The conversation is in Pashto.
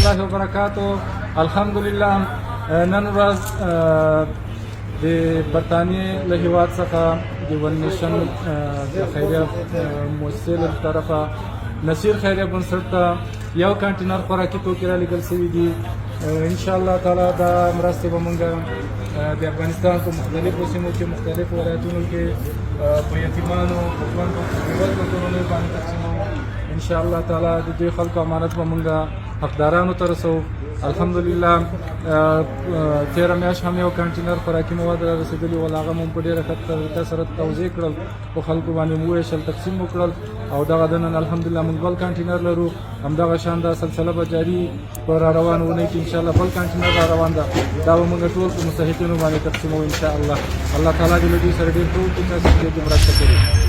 الله وبرکاتو. الحمدلله نن ورځ د برطانیې له هېواد څخه د ون نیشن د خیریه مؤسسې له طرفه نصیر خیریه بنسټ ته یو کانټینر خوراکي توکي رالېږل سوي دي. انشاءالله تعالی دا مرستې به موږ د افغانستان په مختلفو سیمو کې مختلفو ولایتونو کې په یتیمانو په ژوندو په بېوزلو کورنیو باندې تقسیموو. انشاءالله تعالی د دوی خلکو امانت به موږ حقدارانو ته رسوو. الحمدلله تېره میاشت هم یو کانټینر خوراکي مواد را رسېدلي ول، هغه مو په ډېره ښه طریقه سره توضیح کړل، په خلکو باندې مو وویشل، تقسیم وکړل او دغه د نن الحمدلله موږ بل کانټینر لرو. همدغه شان دا سلسله به جاري په را روانه اونۍ کې انشاءالله بل کانټینر را روان ده، دا به موږ ټول په مستحقینو باندې تقسیموو انشاءالله. الله تعالی دې له دوی سره ډېر ټول مرسته کوي.